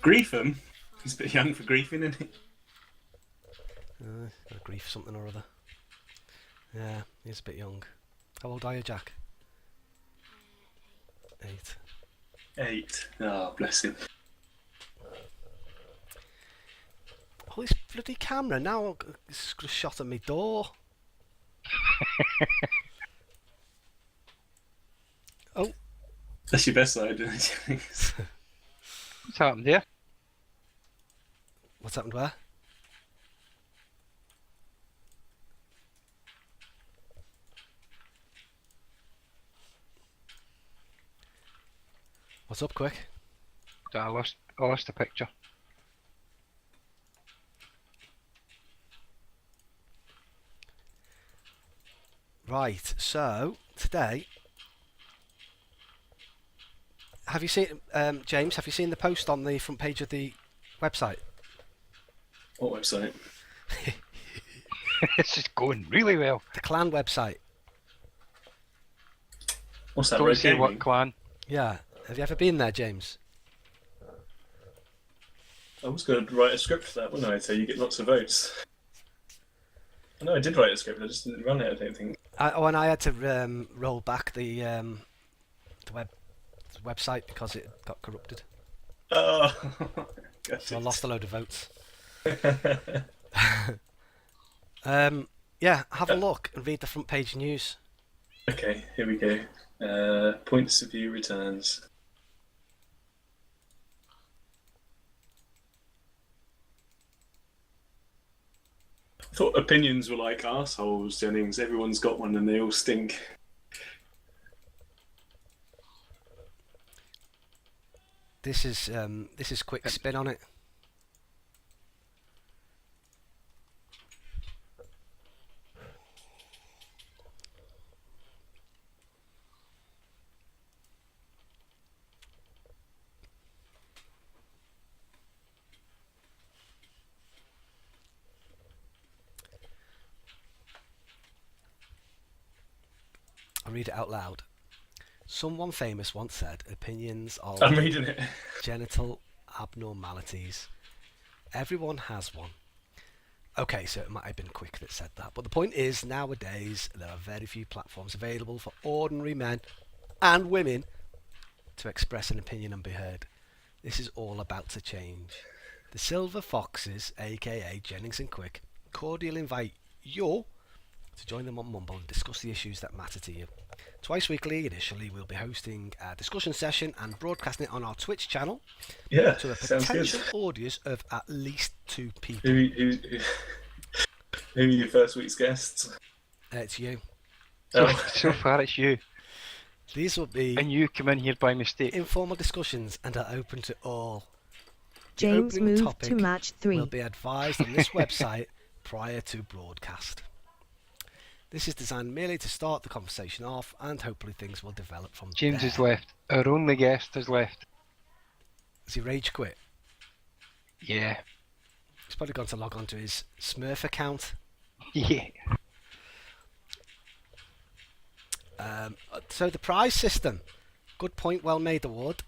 Griefham? He's a bit young for griefing, isn't he? Got a grief something or other. Yeah, he's a bit young. How old are you, Jack? 8. 8. Oh, bless him. Oh, this bloody camera now it's got a shot at me door. Oh. That's your best side, isn't it, Jennings? What's happened here? What's happened where? What's up, Qwik? I lost the picture. Right, so today, have you seen, James? Have you seen the post on the front page of the website? What website? This is going really well. The clan website. What's that? Don't Red say Gaming? what clan. Yeah. Have you ever been there, James? I was going to write a script for that, wasn't I? So you get lots of votes. I know I did write a script, I just didn't run it, I don't think. And I had to roll back the website because it got corrupted. Oh, So I lost a load of votes. Yeah, have a look and read the front page news. Okay, here we go. Points of view returns. I thought opinions were like arseholes, Jennings. Everyone's got one and they all stink. This is Qwik spin on it. I'll read it out loud. Someone famous once said, opinions are I'm like reading it. genital abnormalities. Everyone has one. Okay, so it might have been Qwik that said that. But the point is, nowadays, there are very few platforms available for ordinary men and women to express an opinion and be heard. This is all about to change. The Silver Foxes, aka Jennings and Qwik, cordially invite you to join them on Mumble and discuss the issues that matter to you. Twice weekly, initially, we'll be hosting a discussion session and broadcasting it on our Twitch channel Yeah, to a sounds good. potential audience of at least 2 people. Who are your first week's guests? It's you. So far it's you. These will be And you come in here by mistake. informal discussions and are open to all. The James opening moved topic to match 3. will be advised on this website prior to broadcast. This is designed merely to start the conversation off, and hopefully things will develop from James there. has left. Our only guest has left. Has he rage quit? Yeah. He's probably gone to log on to his Smurf account. Yeah. So the prize system. Good point, well made award.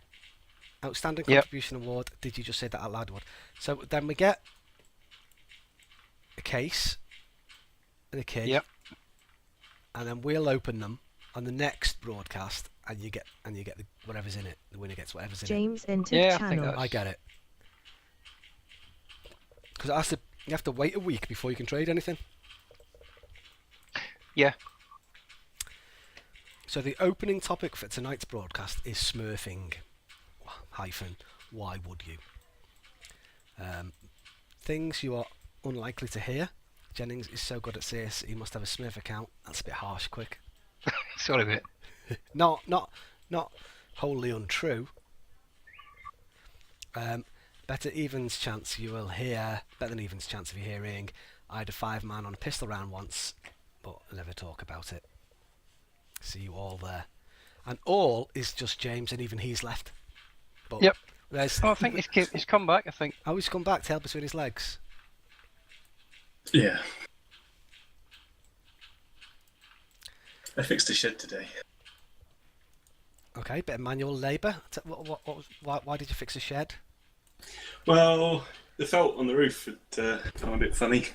Outstanding Yep. contribution award. Did you just say that out loud? Award. So then we get a case and a key. Yep. And then we'll open them on the next broadcast, and you get the, whatever's in it. The winner gets whatever's in it. James entered Yeah, I think channel. that's- I get it. Because you have to wait a week before you can trade anything. Yeah. So the opening topic for tonight's broadcast is smurfing. Hyphen, why would you? Things you are unlikely to hear. Jennings is so good at CS, he must have a Smurf account. That's a bit harsh, Qwik. Sorry, mate. Not wholly untrue. Better than even's chance of you hearing, I had a 5-man on a pistol round once, but I never talk about it. See you all there. And all is just James, and even he's left. But Yep. there's Oh, I think he's come back, I think. oh, he's come back, tail between his legs. Yeah. I fixed a shed today. Okay, bit of manual labour. Why did you fix a shed? Well, the felt on the roof had gone a bit funny,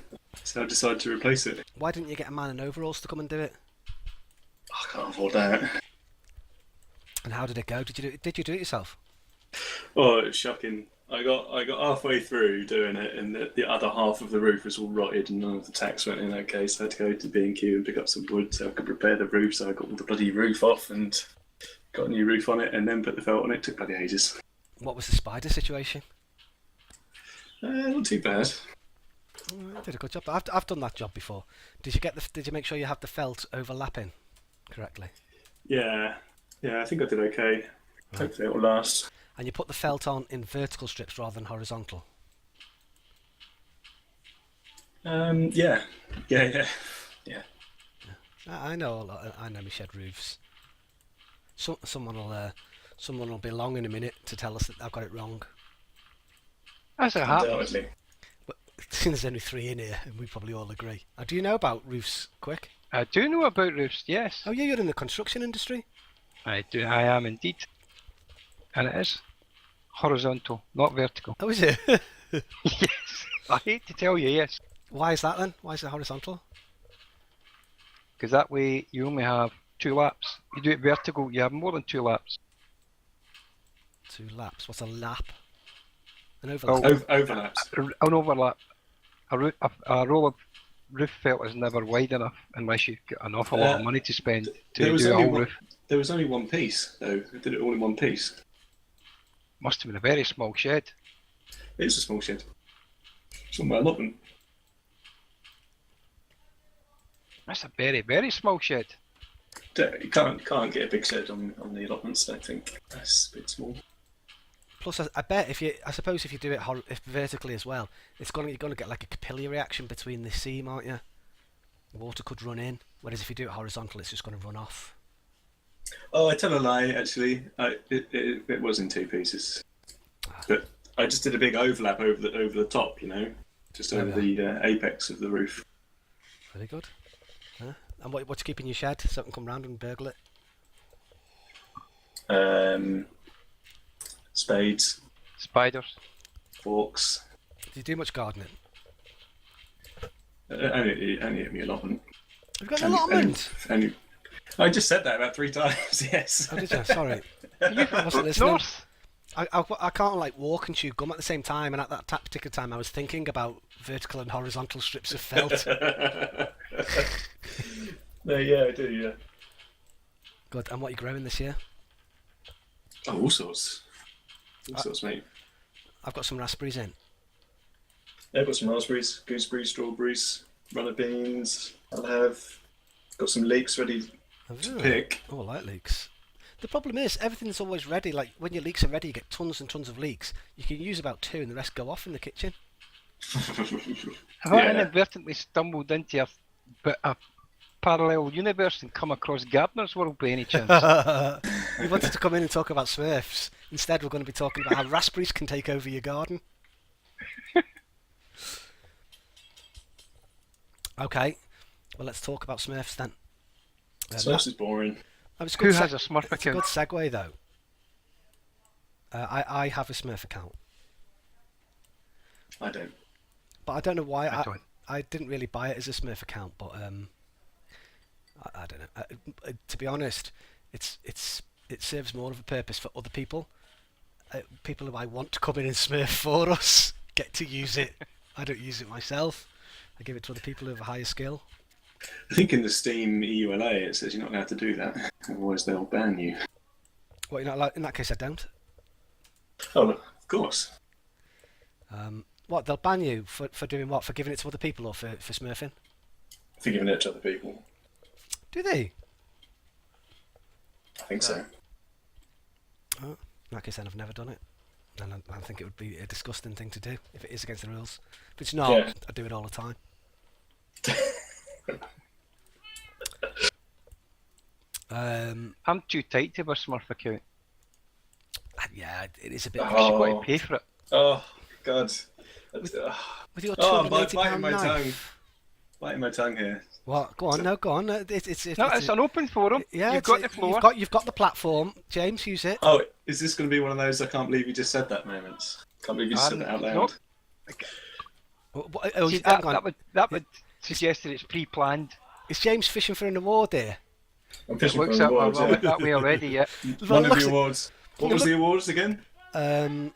so I decided to replace it. Why didn't you get a man in overalls to come and do it? I can't afford that. And how did it go? Did you do it yourself? Oh, it was shocking. I got halfway through doing it, and the other half of the roof was all rotted, and none of the tacks went in okay. So I had to go to B&Q and pick up some wood so I could repair the roof. So I got all the bloody roof off and got a new roof on it, and then put the felt on it. It took bloody ages. What was the spider situation? Not too bad. You did a good job. I've done that job before. Did you make sure you have the felt overlapping correctly? Yeah, I think I did okay. Right. Hopefully it will last. And you put the felt on in vertical strips rather than horizontal. Yeah. I know I know my shed roofs. Someone will be along in a minute to tell us that I've got it wrong. As it happens. Undoubtedly. But there's only 3 in here, and we probably all agree. Do you know about roofs, Qwik? I do know about roofs, yes. Oh yeah, you're in the construction industry. I do. I am indeed. And it is horizontal, not vertical. Oh, is it? Yes. I hate to tell you, yes. Why is that then? Why is it horizontal? Because that way you only have 2 laps. You do it vertical, you have more than 2 laps. 2 laps. What's a lap? An overlap. Overlaps. An overlap. A roll of roof felt is never wide enough unless you've got an awful lot of money to spend to do a whole roof. There was only one piece, though. I did it all in one piece. Must have been a very small shed. It is a small shed. It's on my allotment. That's a very, very small shed. You can't get a big shed on the allotments, I don't think. That's a bit small. Plus, I bet I suppose if you do it vertically as well, you're gonna get like a capillary reaction between the seam, aren't you? Water could run in, whereas if you do it horizontal, it's just gonna run off. Oh, I tell a lie. Actually, it was in 2 pieces, but I just did a big overlap over the top, just over the apex of the roof. Very good. And what's keeping your shed? So I can come round and burgle it. Spades, Spiders. forks. Do you do much gardening? Only at my allotment. You've got an allotment. I just said that about 3 times. Yes. Oh, did you? Sorry. I wasn't listening. I can't walk and chew gum at the same time, and at that particular time I was thinking about vertical and horizontal strips of felt. No, yeah, I do, yeah. Good. And what are you growing this year? Oh, all sorts. All sorts, mate. I've got some raspberries in. Yeah, I've got some raspberries, gooseberries, strawberries, runner beans. I'll have got some leeks ready to pick. Oh, I like leeks. The problem is, everything's always ready. Like, when your leeks are ready, you get tons and tons of leeks. You can use about 2 and the rest go off in the kitchen. Have I inadvertently stumbled into a parallel universe and come across Gardener's World by any chance? We wanted to come in and talk about Smurfs. Instead, we're going to be talking about how raspberries can take over your garden. Okay, well, let's talk about Smurfs then. Smurfs is boring. Who has a Smurf It's a account? good segue, though. I have a Smurf account. I don't. But I don't know why. I don't. I didn't really buy it as a Smurf account, but I don't know. To be honest, it serves more of a purpose for other people. People who I want to come in and Smurf for us get to use it. I don't use it myself. I give it to other people who have a higher skill. I think in the Steam EULA it says you're not allowed to do that, otherwise they'll ban you. What, you're not allowed? In that case, I don't. Oh, of course. What, they'll ban you for doing what? For giving it to other people or for smurfing? For giving it to other people. Do they? I think so. Oh, in that case, then I've never done it. And I think it would be a disgusting thing to do if it is against the rules. If it's not, Yeah. I do it all the time. I'm too tight to have a Smurf account. Yeah, it is a bit. I've got to pay for it. Oh, God. With your Oh, £280 biting my tongue. knife. biting my tongue here. What? Go on, no, go on. It's an open forum. yeah. You've got the floor. You've got the platform. James, use it. Oh, is this going to be one of those I can't believe you just said that moments? Can't believe you just said that out loud. Nope. See, Hang on. that would suggest that it's pre-planned. Is James fishing for an award here? I'm It fishing for looks an that, award. well, Yeah. that way already, yeah. One of looks- the awards. What was the awards again? Um,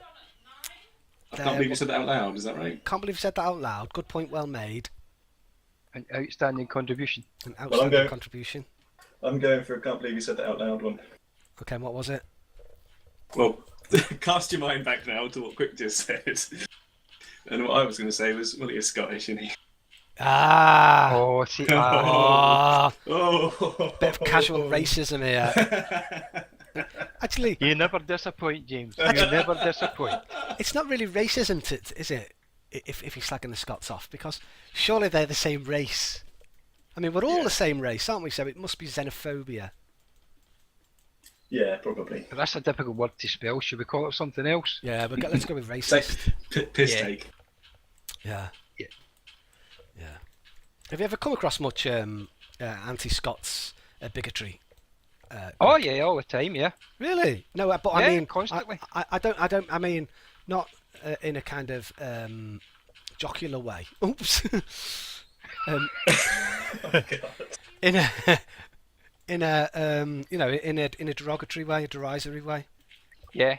I can't believe you said that out loud. Is that right? can't believe you said that out loud. Good point, well made. An outstanding contribution. An I'm outstanding going- contribution. I'm going for a can't believe you said that out loud one. Okay, and what was it? Well, cast your mind back now to what Qwik just said. And what I was going to say was, well, he is Scottish, isn't he? Ah. Oh, see, Oh, Oh! bit of casual racism here. Actually, you never disappoint, James. You never disappoint. it's not really racism, is it? If you're slagging the Scots off, because surely they're the same race. I mean, we're all Yeah. the same race, aren't we? So it must be xenophobia. Yeah, probably. But that's a difficult word to spell. Should we call it something else? Yeah, but let's go with It's like racist. piss Yeah. take. Yeah. Yeah. Yeah. Have you ever come across much anti-Scots bigotry? Oh yeah, all the time, yeah. Really? No, but I Yeah, mean, constantly. I don't. I mean, not in a kind of jocular way. Oops. Oh, God. in a you know, in a derogatory way, a derisory way. Yeah,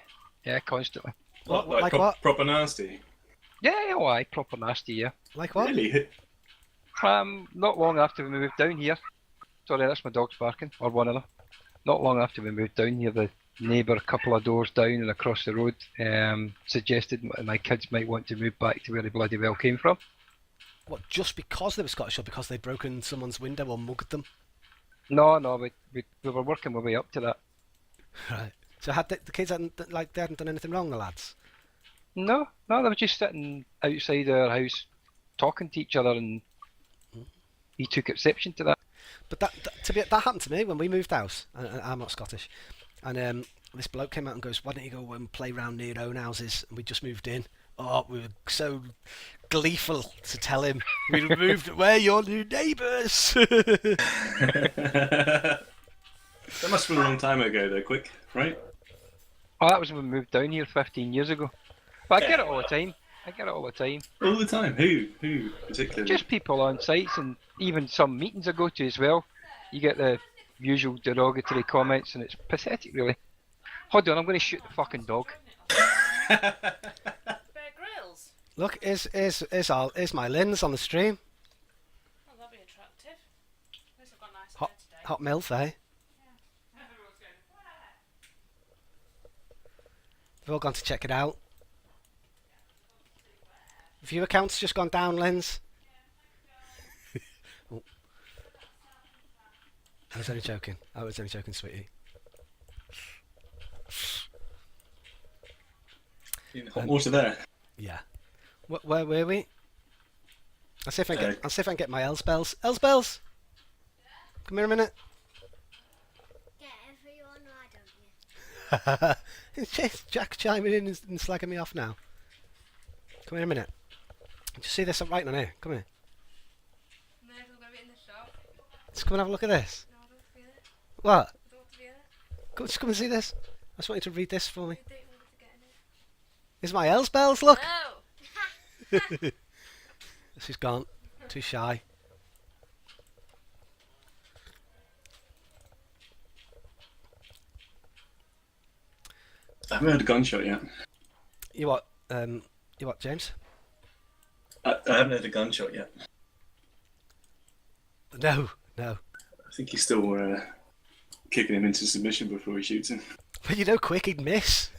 constantly. What, Like like what? proper nasty. Yeah, oh aye, proper nasty, yeah. Like what? Really? Not long after we moved down here. Sorry, that's my dog's barking, or one of them. Not long after we moved down here, the neighbour a couple of doors down and across the road suggested my kids might want to move back to where they bloody well came from. What? Just because they were Scottish, or because they'd broken someone's window or mugged them? No, we were working our way up to that. Right. So had the kids hadn't they hadn't done anything wrong, the lads? No, they were just sitting outside our house talking to each other, and he took exception to that. But that happened to me when we moved house. I'm not Scottish, and this bloke came out and goes, "Why don't you go and play round near your own houses?" And we just moved in. Oh, we were so gleeful to tell him we moved. We're your new neighbours. That must have been a long time ago, though. Qwik, right? Oh, that was when we moved down here 15 years ago. But I get it all the time. All the time. Who particularly? Just people on sites, and even some meetings I go to as well. You get the usual derogatory comments, and it's pathetic, really. Hold on, I'm going to shoot the fucking dog. Bear Grylls. Look, is my lens on the stream? Oh, that'd be attractive. At least I've got a nice Hot, hair today. hot milf, eh? Everyone's going, "Where?" We've all gone to check it out. Viewer count's just gone down, lens. Oh. I was only joking. Sweetie. Hot water there. Yeah. Where were we? I'll see if I can get my Elsbells. Elsbells! Come here a minute. Get everyone, why don't you? It's Jack chiming in and slagging me off now. Come here a minute. Did you see this? I'm writing on here. Come here. No, we're going to be in the shop. Just come and have a look at this. No, I don't feel it. What? I don't feel it. Just come and see this. I just want you to read this for me. I don't want to get in it. It's my Elsbells, look! No! She's gone. Too shy. I haven't heard a gunshot yet. You what? You what, James? I haven't heard a gunshot yet. No. I think he's still kicking him into submission before he shoots him. But you know, Qwik, he'd miss.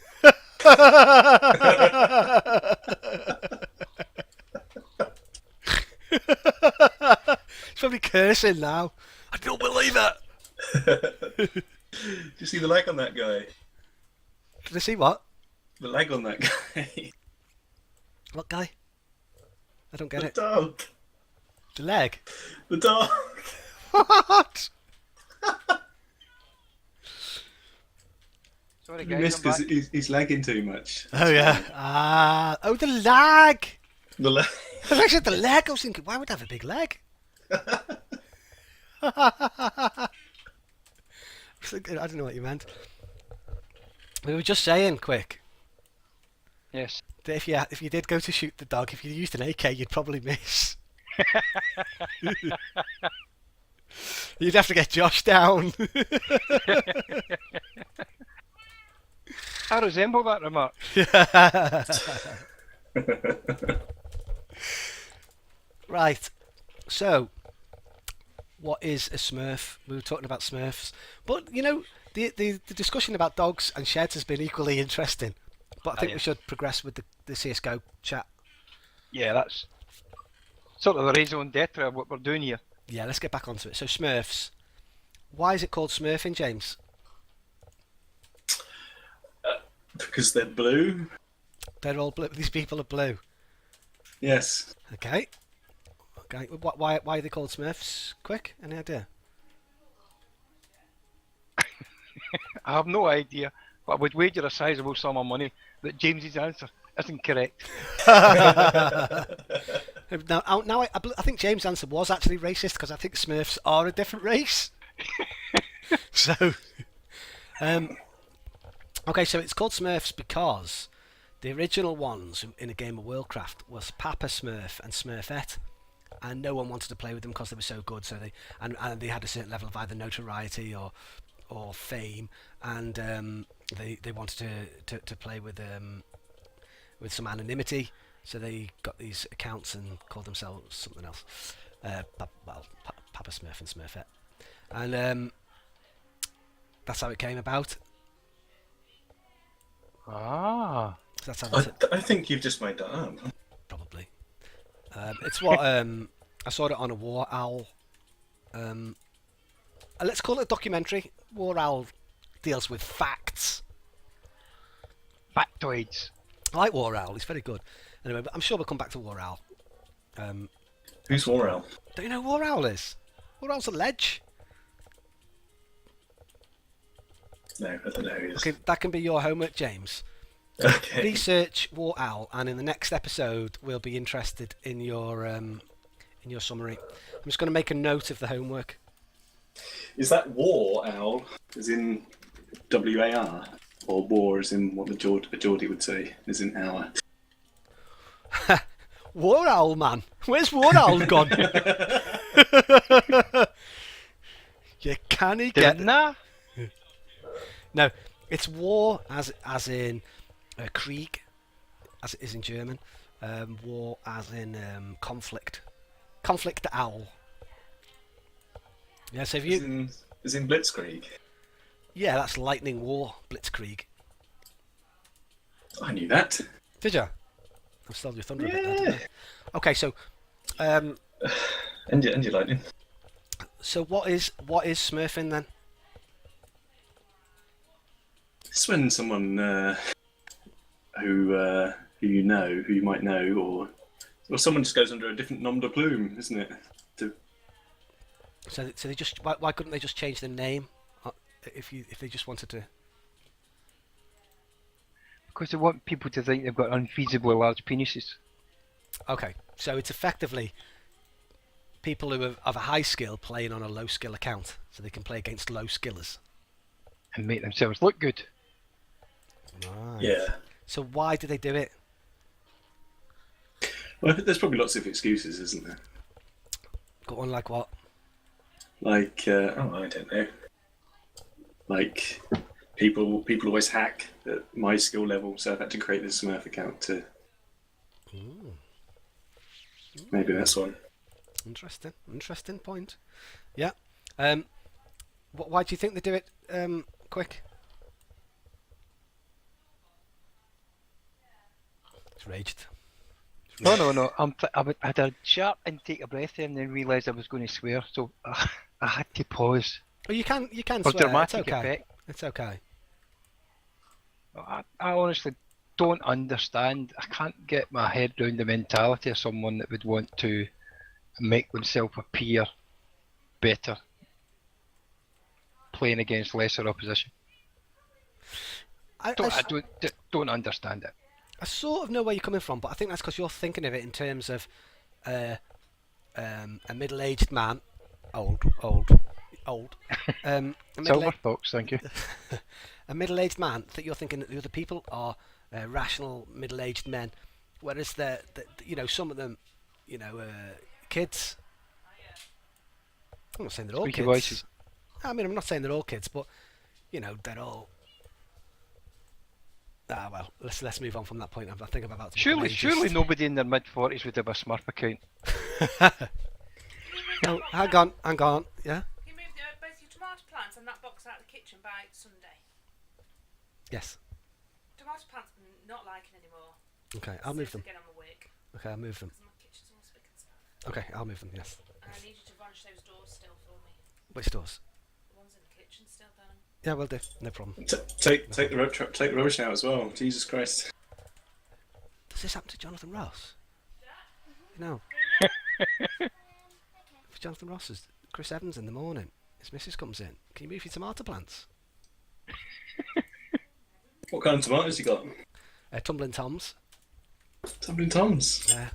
He's probably cursing now. I don't believe it. Did you see the leg on that guy? Did I see what? The leg on that guy. What guy? I don't get The it. dog. The leg? The dog. What? Sorry, You guys, missed I'm because back. he's lagging too much. Oh, yeah. Oh, the leg! The leg. I said the leg. I was thinking, why would I have a big leg? I don't know what you meant. We were just saying, Qwik, Yes. that if you did go to shoot the dog, if you used an AK, you'd probably miss. You'd have to get Josh down. I resemble that remark. Right. So, what is a Smurf? We were talking about Smurfs, but you know, the discussion about dogs and sheds has been equally interesting. But I think we should progress with the CSGO chat. Yeah, that's sort of the raison d'etre of what we're doing here. Yeah, let's get back onto it. So Smurfs. Why is it called Smurfing, James? Because they're blue. They're all blue. These people are blue. Yes. Okay. Okay. Why are they called Smurfs? Qwik, any idea? I have no idea, but I would wager a sizable sum of money that James's answer isn't correct. Now I think James' answer was actually racist because I think Smurfs are a different race. So, okay, so it's called Smurfs because the original ones in a game of Worldcraft was Papa Smurf and Smurfette, and no one wanted to play with them because they were so good. So they had a certain level of either notoriety or fame, and they wanted to play with some anonymity. So they got these accounts and called themselves something else. Papa Smurf and Smurfette, and that's how it came about. Ah. That's how I think you've just made that up. probably. It's what I saw it on a War Owl. Let's call it a documentary. War Owl deals with facts. Factoids. I like War Owl. He's very good. Anyway, but I'm sure we'll come back to War Owl. Who's Warrell? Don't you know who War Owl is? War Owl's a ledge. No, I don't know who he is. Okay, that can be your homework, James. Okay. Research War Owl, and in the next episode, we'll be interested in your summary. I'm just going to make a note of the homework. Is that War Owl, as in WAR? Or war as in what a Geordie would say, as in hour? War Owl, man. Where's War Owl gone? You can't get... Nah. No, it's war as in Krieg, as it is in German. War as in conflict. Conflict owl. Yeah, so if you... As in Blitzkrieg? Yeah, that's lightning war, Blitzkrieg. I knew that. Did you? I've stole your thunder a bit there, didn't I? Okay, so... And your lightning. So what is smurfing then? It's when someone who you might know, or someone just goes under a different nom de plume, isn't it? So they just why couldn't they just change the name if they just wanted to? Because they want people to think they've got unfeasibly large penises. Okay, so it's effectively people who have a high skill playing on a low skill account, so they can play against low skillers And make themselves look good. Right. Yeah. So why do they do it? Well, there's probably lots of excuses, isn't there? Got one like what? Like, I don't know. Like, people always hack at my skill level, so I've had to create this Smurf account to... Ooh. Maybe that's one. Interesting point. Yeah. Why do you think they do it? Qwik. It's raged. No. I had a sharp intake of breath there and then realised I was going to swear, so I had to pause. Oh, you can For swear. dramatic It's okay. effect. It's okay. I honestly don't understand. I can't get my head around the mentality of someone that would want to make themselves appear better playing against lesser opposition. I don't understand it. I sort of know where you're coming from, but I think that's because you're thinking of it in terms of a middle-aged man, old, a Silver Fox, thank you. a middle-aged man that you're thinking that the other people are rational middle-aged men, whereas some of them, kids. I'm not saying they're all Squeaky kids. voices. I mean, I'm not saying they're all kids, but they're all. Well, let's move on from that point. I think I'm about to. Surely nobody in their mid-40s would have a Smurf account. No, hang on. Yeah. You moved both your tomato plants and that box out of the kitchen by Sunday. Yes. Tomato plants I'm not liking anymore. Okay, I'll move them. Again, I'm awake. Okay, I'll move them. Because my kitchen's all spick and span. Okay, I'll move them. Yes. And I need you to varnish those doors still for me. Which doors? The ones in the kitchen still, Danham. Yeah, we'll do. No problem. Take the rubbish out as well. Jesus Christ. Does this happen to Jonathan Ross? No. For Jonathan Ross's Chris Evans in the morning, his missus comes in. Can you move your tomato plants? What kind of tomatoes you got? Tumbling Toms. Tumbling Toms. Yeah.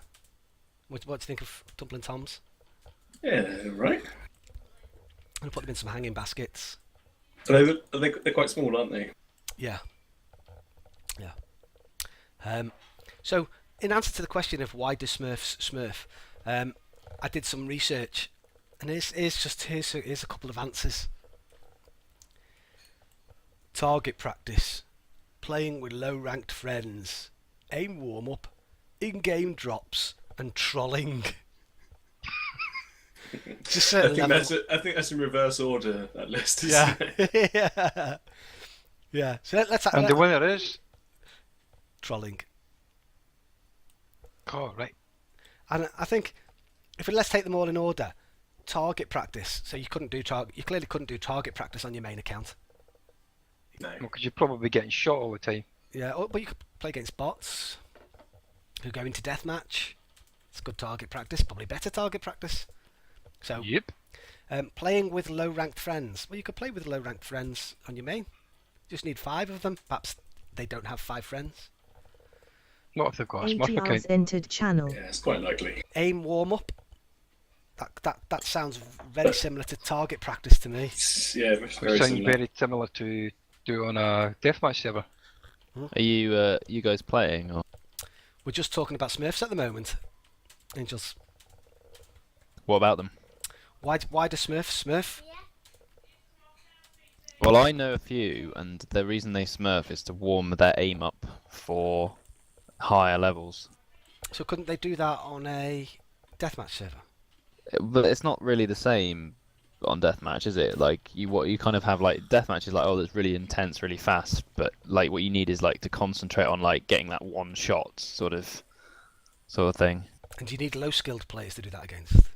What do you think of Tumbling Toms? Yeah, right. I'm gonna put them in some hanging baskets. They're quite small, aren't they? Yeah. So, in answer to the question of why do Smurfs Smurf, I did some research, and here's a couple of answers. Target practice, playing with low-ranked friends, aim warm-up, in-game drops, and trolling. Just I think that's in reverse order, that list. Yeah. Isn't it? Yeah. So let's. And the winner is? Trolling. Oh, right. And I think let's take them all in order. Target practice. So you clearly couldn't do target practice on your main account. No. Well, because you're probably getting shot all the time. Yeah, but you could play against bots who go into deathmatch. It's good target practice, probably better target practice. So, Yep. Playing with low-ranked friends. Well, you could play with low-ranked friends on your main. You just need 5 of them. Perhaps they don't have 5 friends. Not if they've got a Smurf account. entered channel. Yeah, it's quite likely. Aim warm-up. That sounds very similar to target practice to me. Yeah, very Sounds similar. very similar to do on a deathmatch server. Are you guys playing? Or We're just talking about Smurfs at the moment. Angels. what about them? Why do Smurfs Smurf? Yeah. Well, I know a few, and the reason they smurf is to warm their aim up for higher levels. So couldn't they do that on a deathmatch server? But it's not really the same on deathmatch, is it? Like you kind of have like deathmatch is like, oh, that's really intense, really fast, but like what you need is like to concentrate on like getting that one shot sort of thing. And you need low-skilled players to do that against.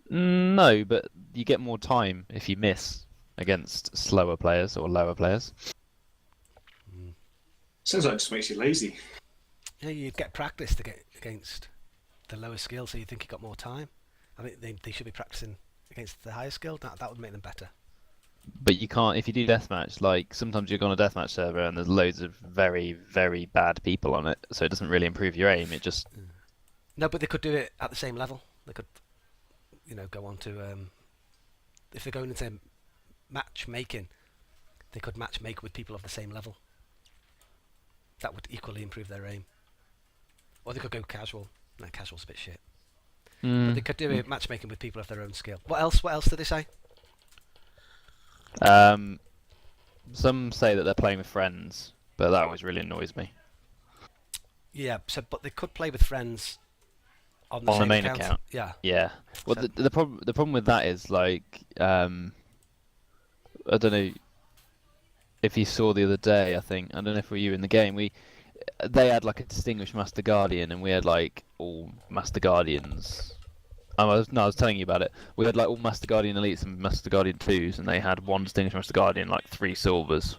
No, but you get more time if you miss against slower players or lower players. Sounds like it just makes you lazy. Yeah, you'd get practice to get against the lower skill, so you think you got more time. I think they should be practicing against the higher skill. That would make them better. But you can't, if you do deathmatch, like sometimes you're on a deathmatch server and there's loads of very, very bad people on it, so it doesn't really improve your aim. It just No, but they could do it at the same level. They could, go on to if they're going into matchmaking, they could matchmake with people of the same level. That would equally improve their aim. Or they could go casual. No, casual's a bit shit. But they could do it matchmaking with people of their own skill. What else did they say? Some say that they're playing with friends, but that always really annoys me. Yeah, but they could play with friends on the On the same main account. Yeah. Yeah. Well, So- the problem with that is like I don't know if you saw the other day. I don't know if were you in the game. They had like a distinguished Master Guardian, and we had like all Master Guardians. I was telling you about it. We had like all Master Guardian Elites and Master Guardian 2s, and they had one distinguished Master Guardian, like 3 silvers.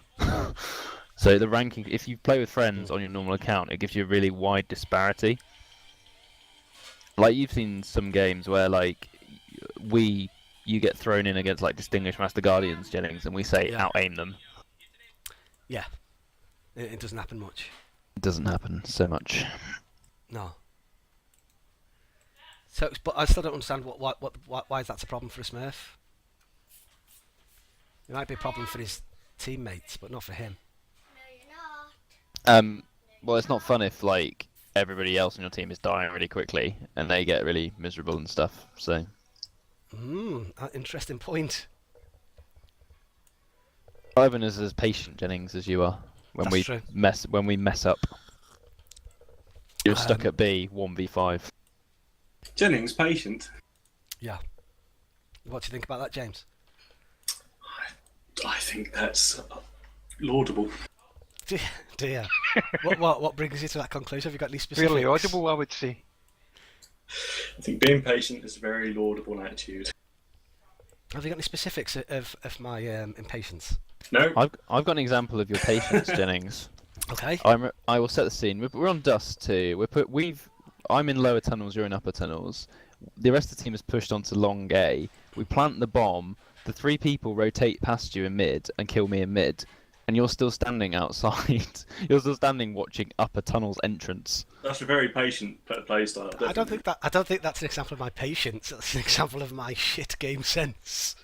So the ranking, if you play with friends on your normal account, it gives you a really wide disparity. Like you've seen some games where like you get thrown in against like distinguished Master Guardians, Jennings, and we say Yeah. out-aim them. Yeah. It doesn't happen much. It doesn't happen so much. No. So, but I still don't understand why that's a problem for a Smurf. It might be a problem for his teammates, but not for him. No, you're not. Well, it's not fun if like everybody else on your team is dying really quickly and they get really miserable and stuff. So Interesting point. Ivan is as patient, Jennings, as you are when That's true. we mess up. You're stuck at B 1v5. Jennings, patient. Yeah. What do you think about that, James? I think that's laudable. Dear. What brings you to that conclusion? Have you got any specifics? Fairly audible, I would say. I think being patient is a very laudable attitude. Have you got any specifics of my impatience? No, I've got an example of your patience, Jennings. Okay. I will set the scene. We're on Dust 2. I'm in lower tunnels. You're in upper tunnels. The rest of the team is pushed onto Long A. We plant the bomb. The 3 people rotate past you in mid and kill me in mid, and you're still standing outside. You're still standing watching upper tunnels entrance. that's a very patient play style. I don't think that's an example of my patience. That's an example of my shit game sense.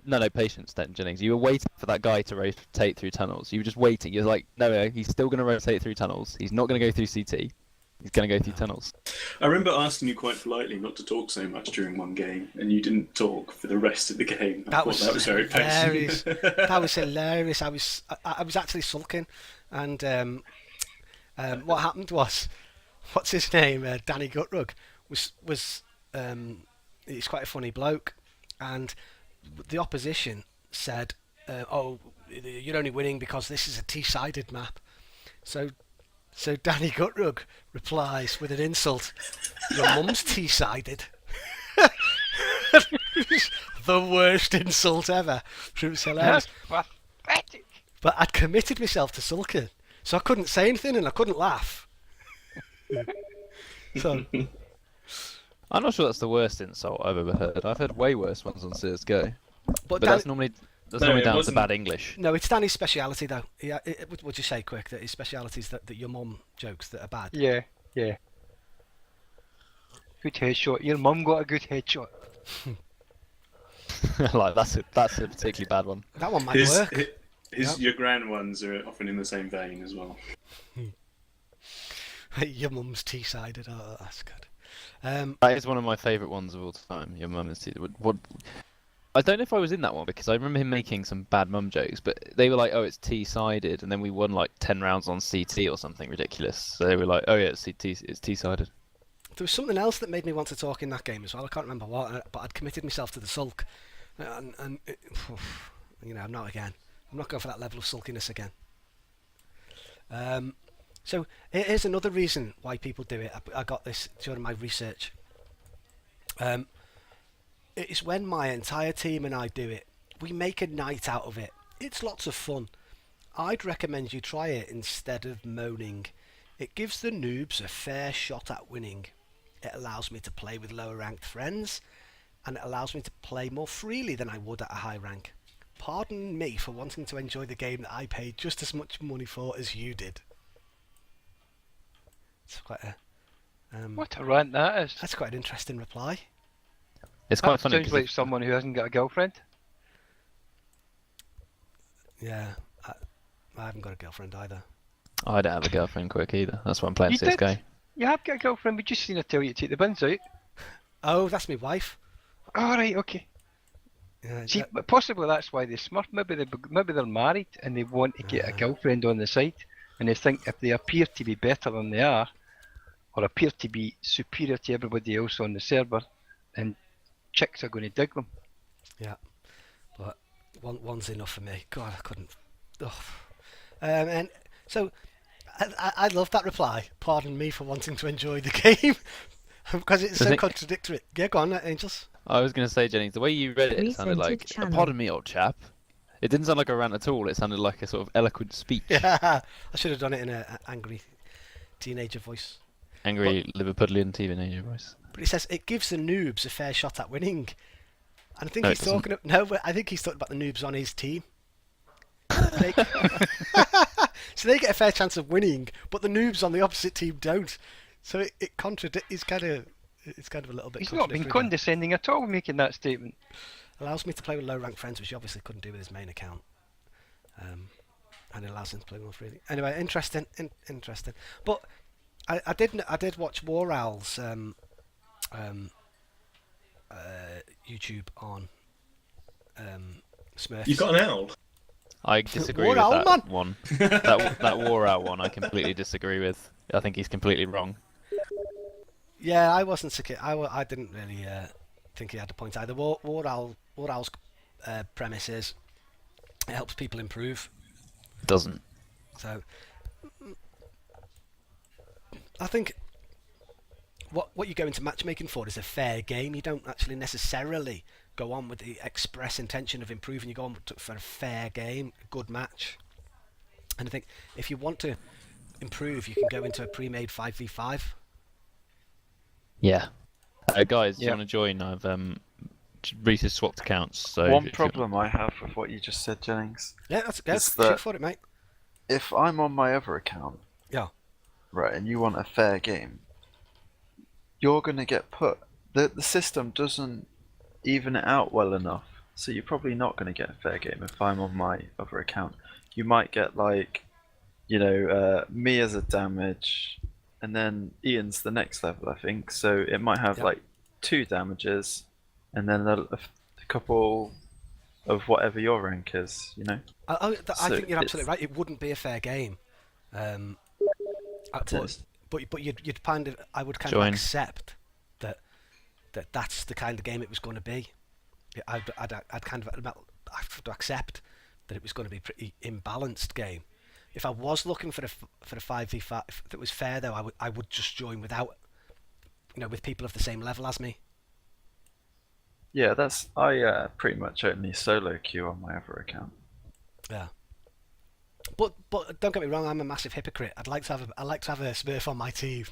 No, patience, then, Jennings. You were waiting for that guy to rotate through tunnels. You were just waiting. You're like, no, he's still going to rotate through tunnels. He's not going to go through CT. He's going to go through tunnels. I remember asking you quite politely not to talk so much during one game, and you didn't talk for the rest of the game. That was very hilarious. patient. That was hilarious. I was actually sulking, and what happened was, what's his name? Danny Gutrug was he's quite a funny bloke, and the opposition said, "Oh, you're only winning because this is a T-sided map." So Danny Gutrug replies with an insult, "Your mum's T-sided." The worst insult ever. It was hilarious. That's pathetic. But I'd committed myself to sulking, so I couldn't say anything and I couldn't laugh. So I'm not sure that's the worst insult I've ever heard. I've heard way worse ones on CSGO. But Dan- that's normally No, down it to wasn't. bad English. no, it's Danny's speciality though. Yeah, would you say, Qwik, that his speciality is that your mum jokes that are bad? Yeah. Good headshot. Your mum got a good headshot. Like that's a particularly bad one. That one might work. Yep. Your grand ones are often in the same vein as well. Your mum's T-sided. Oh, that's good. That is one of my favourite ones of all time. Your mum is what? I don't know if I was in that one because I remember him making some bad mum jokes, but they were like, "Oh, it's T-sided," and then we won like 10 rounds on CT or something ridiculous. So they were like, "Oh yeah, it's T-sided." There was something else that made me want to talk in that game as well. I can't remember what, but I'd committed myself to the sulk, and I'm not again. I'm not going for that level of sulkiness again. So here's another reason why people do it. I got this during my research. It's when my entire team and I do it. We make a night out of it. It's lots of fun. I'd recommend you try it instead of moaning. It gives the noobs a fair shot at winning. It allows me to play with lower ranked friends, and it allows me to play more freely than I would at a high rank. Pardon me for wanting to enjoy the game that I paid just as much money for as you did. It's quite a What a rant that is. that's quite an interesting reply. It's quite That funny. sounds like someone who hasn't got a girlfriend. Yeah, I haven't got a girlfriend either. I don't have a girlfriend, Qwik, either. That's why I'm playing You did? CSGO. You have got a girlfriend, we just seen her tell you to take the bins out. Oh, that's my wife. Alright, okay. Yeah, See, possibly that's why they smurf. Maybe they're married and they want to get a girlfriend on the side, and they think if they appear to be better than they are, or appear to be superior to everybody else on the server, then chicks are going to dig them. yeah, but one's enough for me. God, I couldn't. Ugh. And so I love that reply. Pardon me for wanting to enjoy the game because it's so contradictory. Yeah, go on, Angels. I was going to say, Jennings, the way you read it sounded like, "Pardon me, old chap." It didn't sound like a rant at all. It sounded like a sort of eloquent speech. Yeah, I should have done it in an angry teenager voice. Angry Liverpudlian teenager voice. But it says it gives the noobs a fair shot at winning. And I think No, he's it doesn't. talking. But I think he's talking about the noobs on his team. So they get a fair chance of winning, but the noobs on the opposite team don't. So it contradicts. It's kind of It's kind of a little bit. He's not been contradictory there. condescending at all making that statement. Allows me to play with low rank friends, which he obviously couldn't do with his main account. And it allows him to play more freely. Anyway, interesting. But I did watch War Owl's YouTube on Smurfs. You've got an owl. I disagree War with Owl, that man. one. that War Owl one, I completely disagree with. I think he's completely wrong. Yeah, I wasn't secure. I didn't really think he had a point either. War Owl's premise is it helps people improve. Doesn't. So I think what you go into matchmaking for is a fair game. You don't actually necessarily go on with the express intention of improving. You go on for a fair game, a good match. And I think if you want to improve, you can go into a pre-made 5v5. Yeah. Guys, do you Yeah. want to join? I've Reese has swapped accounts. So One if you- problem I have with what you just said, Jennings, Yeah, that's Is shoot that- for it, mate. if I'm on my other account, Yeah. right, and you want a fair game, you're going to get put. The system doesn't even it out well enough, so you're probably not going to get a fair game if I'm on my other account. You might get like, me as a damage, and then Ian's the next level, I think. So it might have Yep. like 2 damages, and then a couple of whatever your rank is, I So think you're it's- absolutely right. It wouldn't be a fair game. But you'd kind of, I would kind Join. of accept that's the kind of game it was going to be. I'd kind of have to accept that it was going to be a pretty imbalanced game. If I was looking for a 5v5 that was fair, though, I would just join without, with people of the same level as me. Yeah, I pretty much only solo queue on my other account. Yeah. But don't get me wrong, I'm a massive hypocrite. I'd like to have a Smurf on my team.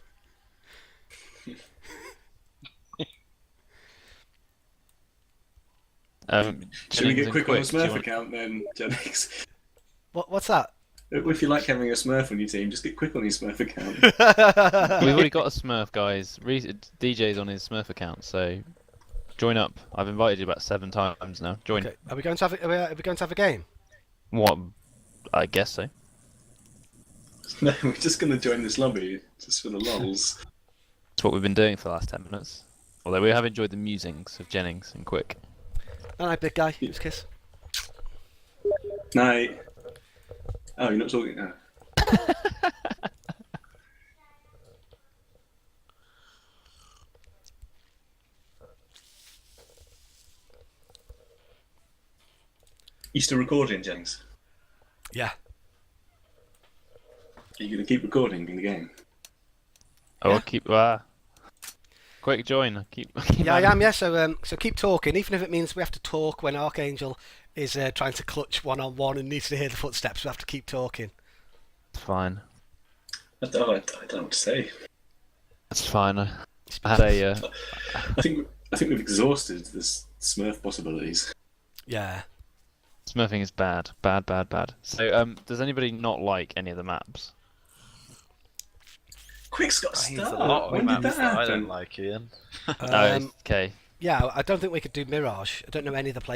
Should we Jennings get and quick on the Qwik, do you Smurf want- account then, Jennings? What's that? If you like having a Smurf on your team, just get quick on your Smurf account. We've already got a Smurf, guys. DJ's on his Smurf account, so join up. I've invited you about 7 times now. Join. Okay. Are we going to have a game? What? I guess so. No, we're just going to join this lobby, just for the lols. That's what we've been doing for the last 10 minutes. Although we have enjoyed the musings of Jennings and Qwik. All right, big guy. Just kiss. Night. Oh, you're not talking now. You still recording, Jennings? Yeah. Are you going to keep recording in the game? Oh, Yeah. I'll keep. Quick join. Keep Yeah, I am. Yeah. So keep talking, even if it means we have to talk when Archangel is trying to clutch one-on-one and needs to hear the footsteps. We have to keep talking. It's fine. I don't know what to say. It's fine. I had a. I think we've exhausted this Smurf possibilities. Yeah. Smurfing is bad. Bad. So, does anybody not like any of the maps? Qwik's got He's stuff. a lot of When did maps that that I happen? don't like, Ian. Oh, okay. Yeah. I don't think we could do Mirage. I don't know any of the places.